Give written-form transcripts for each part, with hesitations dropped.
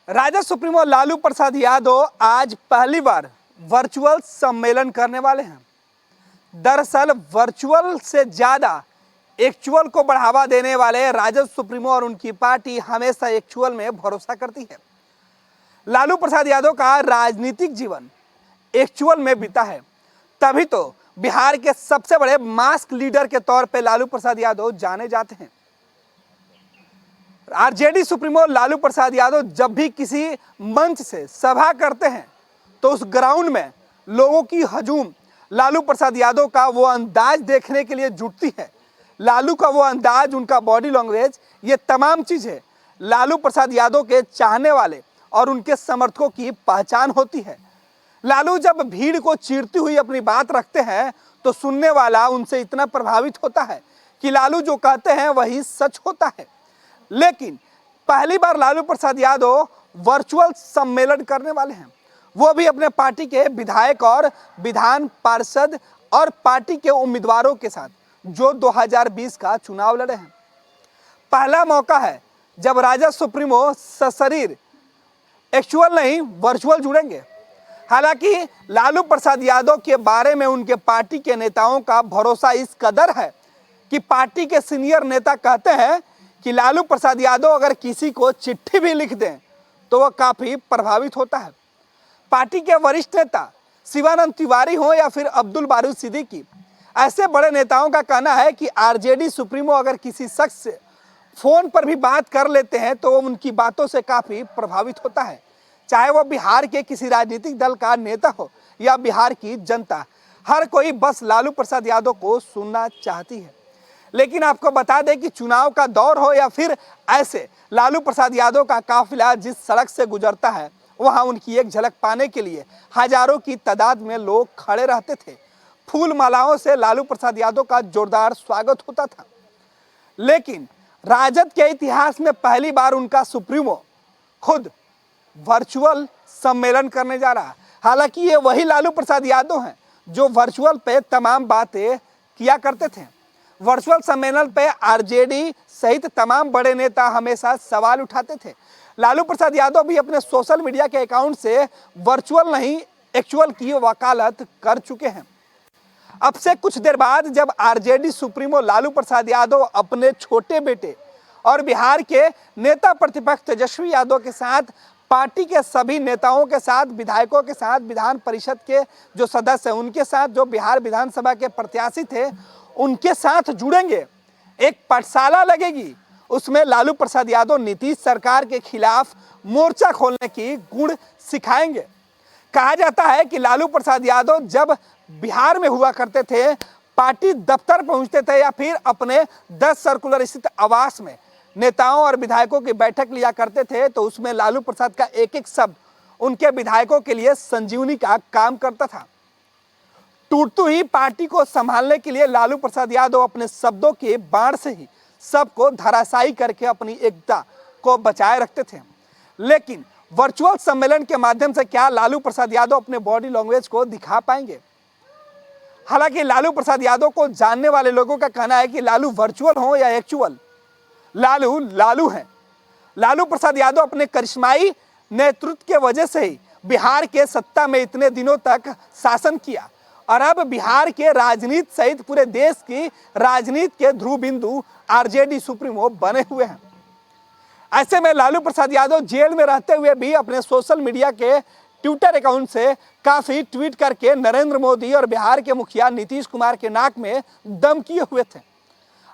Rajad supremo Lalu Prasad Yadav आज पहली बार virtual सम्मेलन करने वाले हैं। दरअसल वर्चुअल से ज्यादा एक्चुअल को बढ़ावा देने वाले राजद सुप्रीमो और उनकी पार्टी हमेशा एक्चुअल में भरोसा करती है। लालू प्रसाद यादव का राजनीतिक जीवन एक्चुअल में बीता है, तभी तो बिहार के सबसे बड़े मास्क लीडर के तौर पे लालू प्रसाद यादव जाने जाते हैं। आरजेडी सुप्रीमो लालू प्रसाद यादव जब भी किसी मंच से सभा करते हैं तो उस ग्राउंड में लोगों की हजूम लालू प्रसाद यादव का वो अंदाज देखने के लिए जुटती है। लालू का वो अंदाज, उनका बॉडी लैंग्वेज, ये तमाम चीजें लालू प्रसाद यादव के चाहने वाले और उनके समर्थकों की पहचान होती है। लालू जब भीड़ को चीरती हुई अपनी बात रखते हैं तो सुनने वाला उनसे इतना प्रभावित होता है कि लालू जो कहते हैं वही सच होता है। लेकिन पहली बार लालू प्रसाद यादव वर्चुअल सम्मेलन करने वाले हैं, वो भी अपने पार्टी के विधायक और विधान पार्षद और पार्टी के उम्मीदवारों के साथ जो 2020 का चुनाव लड़े हैं। पहला मौका है जब राजद सुप्रीमो सशरीर एक्चुअल नहीं वर्चुअल जुड़ेंगे। हालांकि लालू प्रसाद यादव के बारे में उनके पार्टी के नेताओं का भरोसा इस कदर है कि पार्टी के सीनियर नेता कहते हैं कि लालू प्रसाद यादव अगर किसी को चिट्ठी भी लिख दें तो वह काफी प्रभावित होता है। पार्टी के वरिष्ठ नेता शिवानंद तिवारी हो या फिर अब्दुल बारूद सिद्दीकी, ऐसे बड़े नेताओं का कहना है कि आरजेडी सुप्रीमो अगर किसी शख्स से फोन पर भी बात कर लेते हैं तो उनकी बातों से काफी प्रभावित होता है, चाहे वह बिहार के किसी राजनीतिक दल का नेता हो या बिहार की जनता। हर कोई बस लालू प्रसाद यादव को सुनना चाहती है। लेकिन आपको बता दें कि चुनाव का दौर हो या फिर ऐसे लालू प्रसाद यादव का काफिला जिस सड़क से गुजरता है वहां उनकी एक झलक पाने के लिए हजारों की तादाद में लोग खड़े रहते थे। फूल मालाओं से लालू प्रसाद यादव का जोरदार स्वागत होता था। लेकिन राजद के इतिहास में पहली बार उनका सुप्रीमो खुद वर्चुअल सम्मेलन करने जा रहा है। हालांकि ये वही लालू प्रसाद यादव हैं जो वर्चुअल पे तमाम बातें किया करते थे। वर्चुअल सम्मेलन पे आरजेडी सहित तमाम बड़े नेता हमेशा सवाल उठाते थे। लालू प्रसाद यादव भी अपने सोशल मीडिया के अकाउंट से वर्चुअल नहीं एक्चुअल की वकालत कर चुके हैं। अब से कुछ देर बाद जब आरजेडी सुप्रीमो लालू प्रसाद यादव अपने छोटे बेटे और बिहार के नेता प्रतिपक्ष तेजस्वी यादव के साथ पार्टी के सभी नेताओं के साथ, विधायकों के साथ, विधान परिषद के जो सदस्य हैं उनके साथ, जो बिहार विधानसभा के प्रत्याशी थे उनके साथ जुड़ेंगे, एक पाठशाला लगेगी। उसमें लालू प्रसाद यादव नीतीश सरकार के खिलाफ मोर्चा खोलने की गुण सिखाएंगे। कहा जाता है कि लालू प्रसाद यादव जब बिहार में हुआ करते थे, पार्टी दफ्तर पहुंचते थे या फिर अपने 10 सर्कुलर स्थित आवास में नेताओं और विधायकों की बैठक लिया करते थे, तो उसमें लालू प्रसाद का एक एक शब्द उनके विधायकों के लिए संजीवनी का काम करता था। टूटती हुई पार्टी को संभालने के लिए लालू प्रसाद यादव अपने शब्दों के बाण से ही सबको धराशायी करके अपनी एकता को बचाए रखते थे। लेकिन वर्चुअल सम्मेलन के माध्यम से क्या लालू प्रसाद यादव अपने बॉडी लैंग्वेज को दिखा पाएंगे? हालांकि लालू प्रसाद यादव को जानने वाले लोगों का कहना है कि लालू वर्चुअल हो या एक्चुअल, लालू लालू हैं। लालू प्रसाद यादव अपने करिश्माई नेतृत्व के वजह से ही बिहार के सत्ता में इतने दिनों तक शासन किया और अब बिहार के राजनीति सहित पूरे देश की राजनीति के ध्रुव बिंदु आरजेडी सुप्रीमो बने हुए हैं। ऐसे में लालू प्रसाद यादव जेल में रहते हुए भी अपने सोशल मीडिया के ट्विटर अकाउंट से काफी ट्वीट करके नरेंद्र मोदी और बिहार के मुखिया नीतीश कुमार के नाक में दम किए हुए थे।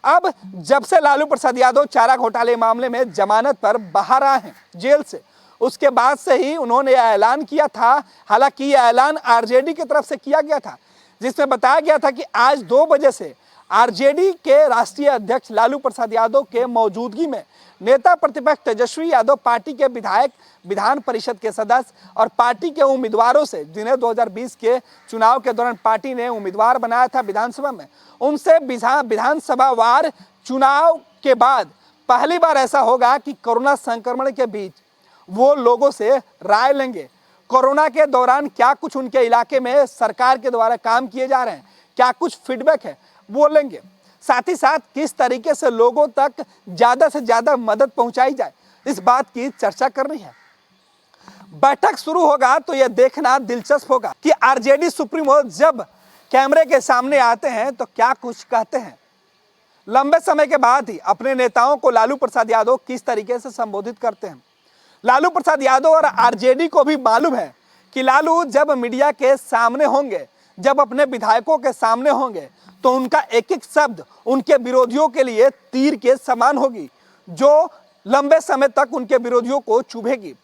अब जब से लालू प्रसाद यादव चारा घोटाले मामले में जमानत पर बाहर आए हैं जेल से, उसके बाद से ही उन्होंने यह ऐलान किया था। हालांकि यह ऐलान आरजेडी की तरफ से किया गया था, जिसमें बताया गया था कि आज 2 बजे से आरजेडी के राष्ट्रीय अध्यक्ष लालू प्रसाद यादव के मौजूदगी में नेता प्रतिपक्ष तेजस्वी यादव, पार्टी के विधायक, विधान परिषद के सदस्य और पार्टी के उम्मीदवारों से, जिन्हें 2020 के चुनाव के दौरान पार्टी ने उम्मीदवार बनाया था विधानसभा में, उनसे विधानसभा वार चुनाव के बाद पहली बार ऐसा होगा कि कोरोना संक्रमण के बीच वो लोगों से राय लेंगे। कोरोना के दौरान क्या कुछ उनके इलाके में सरकार के द्वारा काम किए जा रहे हैं, क्या कुछ फीडबैक है, वो लेंगे। साथ ही साथ किस तरीके से लोगों तक ज्यादा से ज्यादा मदद पहुंचाई जाए, इस बात की चर्चा करनी है। बैठक शुरू होगा तो यह देखना दिलचस्प होगा कि आरजेडी सुप्रीमो जब कैमरे के सामने आते हैं तो क्या कुछ कहते हैं। लंबे समय के बाद ही अपने नेताओं को लालू प्रसाद यादव किस तरीके से संबोधित करते हैं। लालू प्रसाद यादव और आरजेडी को भी मालूम है कि लालू जब मीडिया के सामने होंगे, जब अपने विधायकों के सामने होंगे, तो उनका एक एक शब्द उनके विरोधियों के लिए तीर के समान होगी, जो लंबे समय तक उनके विरोधियों को चुभेगी।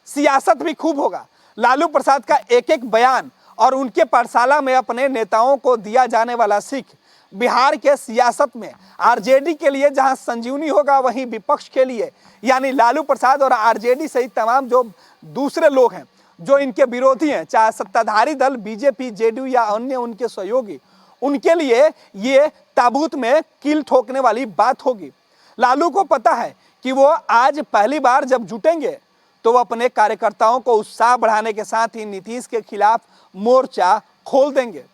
सियासत भी खूब होगा। लालू प्रसाद का एक एक बयान और उनके पाठशाला में अपने नेताओं को दिया जाने वाला सीख बिहार के सियासत में आरजेडी के लिए जहां संजीवनी होगा, वहीं विपक्ष के लिए यानी लालू प्रसाद और आरजेडी सहित तमाम जो दूसरे लोग हैं जो इनके विरोधी हैं, चाहे सत्ताधारी दल बीजेपी, जेडीयू या अन्य उनके सहयोगी, उनके लिए ये ताबूत में कील ठोकने वाली बात होगी। लालू को पता है कि वो आज पहली बार जब जुटेंगे तो वो अपने कार्यकर्ताओं को उत्साह बढ़ाने के साथ ही नीतीश के खिलाफ मोर्चा खोल देंगे।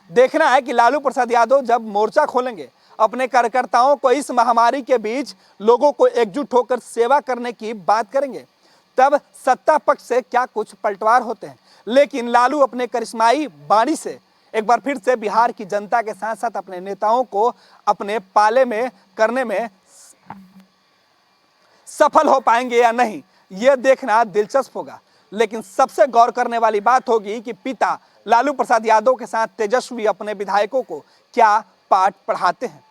देखना है कि लालू प्रसाद यादव जब मोर्चा खोलेंगे, अपने कार्यकर्ताओं को इस महामारी के बीच लोगों को एकजुट होकर सेवा करने की बात करेंगे, तब सत्ता पक्ष से क्या कुछ पलटवार होते हैं। लेकिन लालू अपने करिश्माई वाणी से एक बार फिर से बिहार की जनता के साथ साथ अपने नेताओं को अपने पाले में करने में सफल हो पाएंगे या नहीं, यह देखना दिलचस्प होगा। लेकिन सबसे गौर करने वाली बात होगी कि पिता लालू प्रसाद यादव के साथ तेजस्वी अपने विधायकों को क्या पाठ पढ़ाते हैं।